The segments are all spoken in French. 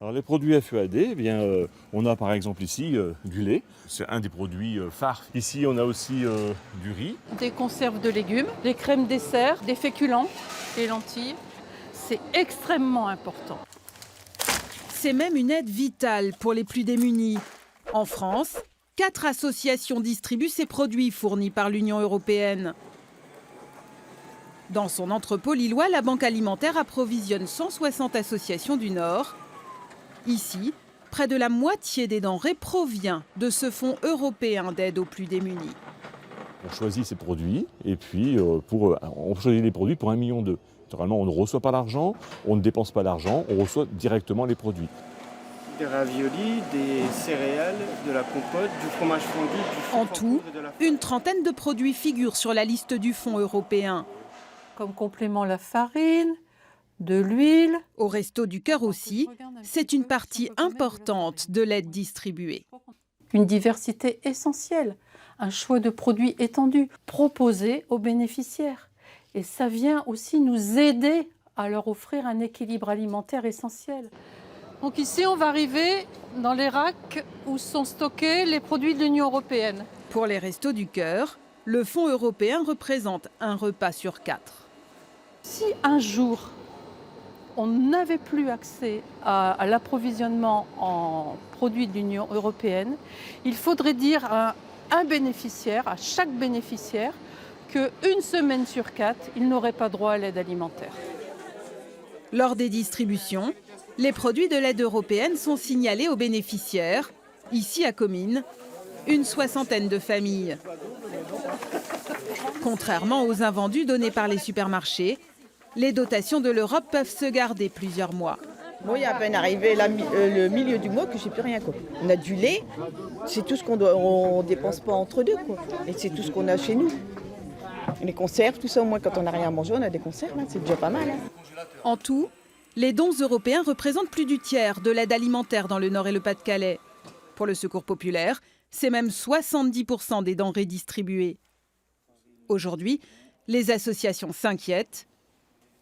Alors les produits FEAD, eh bien, on a par exemple ici du lait, c'est un des produits phares. Ici on a aussi du riz. Des conserves de légumes, des crèmes dessert, des féculents, des lentilles. C'est extrêmement important. C'est même une aide vitale pour les plus démunis. En France, 4 associations distribuent ces produits fournis par l'Union européenne. Dans son entrepôt lillois, la Banque alimentaire approvisionne 160 associations du Nord. Ici, près de la moitié des denrées provient de ce fonds européen d'aide aux plus démunis. On choisit ces produits et puis on choisit les produits pour 1,2 million. Naturellement, on ne reçoit pas l'argent, on ne dépense pas l'argent, on reçoit directement les produits. Des raviolis, des céréales, de la compote, du fromage fondu, du En sucre tout, poudre et de la farine. une trentaine de produits figurent sur la liste du fonds européen. Comme complément, la farine, de l'huile. Au Resto du Cœur aussi, c'est une partie importante de l'aide distribuée. Une diversité essentielle, un choix de produits étendu, proposé aux bénéficiaires. Et ça vient aussi nous aider à leur offrir un équilibre alimentaire essentiel. Donc ici, on va arriver dans les racks où sont stockés les produits de l'Union européenne. Pour les Restos du Cœur, le fonds européen représente un repas sur 4. Si un jour, on n'avait plus accès à l'approvisionnement en produits de l'Union européenne, il faudrait dire à un bénéficiaire, à chaque bénéficiaire, qu'une semaine sur 4, il n'aurait pas droit à l'aide alimentaire. Lors des distributions, les produits de l'aide européenne sont signalés aux bénéficiaires. Ici à Comines, une soixantaine de familles. Contrairement aux invendus donnés par les supermarchés, les dotations de l'Europe peuvent se garder plusieurs mois. Moi, il y a à peine arrivé le milieu du mois que j'ai plus rien, quoi. On a du lait, c'est tout ce on dépense pas entre deux, quoi. Et c'est tout ce qu'on a chez nous. Les conserves, tout ça, au moins quand on n'a rien à manger, on a des conserves, hein. C'est déjà pas mal. Hein. En tout, les dons européens représentent plus du tiers de l'aide alimentaire dans le Nord et le Pas-de-Calais. Pour le Secours populaire, c'est même 70% des denrées distribuées. Aujourd'hui, les associations s'inquiètent.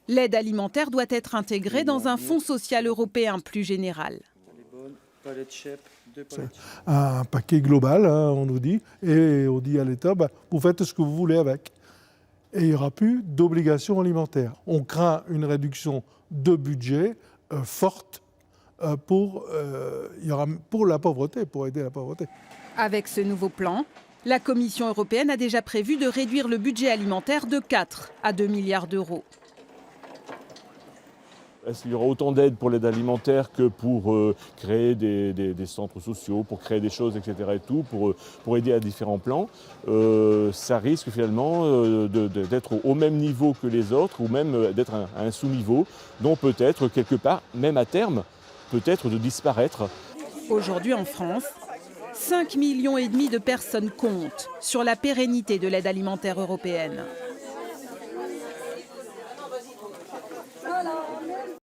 L'aide alimentaire doit être intégrée dans un fonds social européen plus général. Un paquet global, hein, on nous dit, et on dit à l'État, vous faites ce que vous voulez avec. Et il n'y aura plus d'obligation alimentaire. On craint une réduction de budget forte pour la pauvreté, pour aider la pauvreté. Avec ce nouveau plan, la Commission européenne a déjà prévu de réduire le budget alimentaire de 4 à 2 milliards d'euros. Est-ce qu'il y aura autant d'aide pour l'aide alimentaire que pour créer des centres sociaux, pour créer des choses, etc. et tout, pour aider à différents plans? Ça risque finalement d'être au même niveau que les autres ou même d'être à un sous-niveau, dont peut-être quelque part, même à terme, peut-être de disparaître. Aujourd'hui en France, 5,5 millions de personnes comptent sur la pérennité de l'aide alimentaire européenne.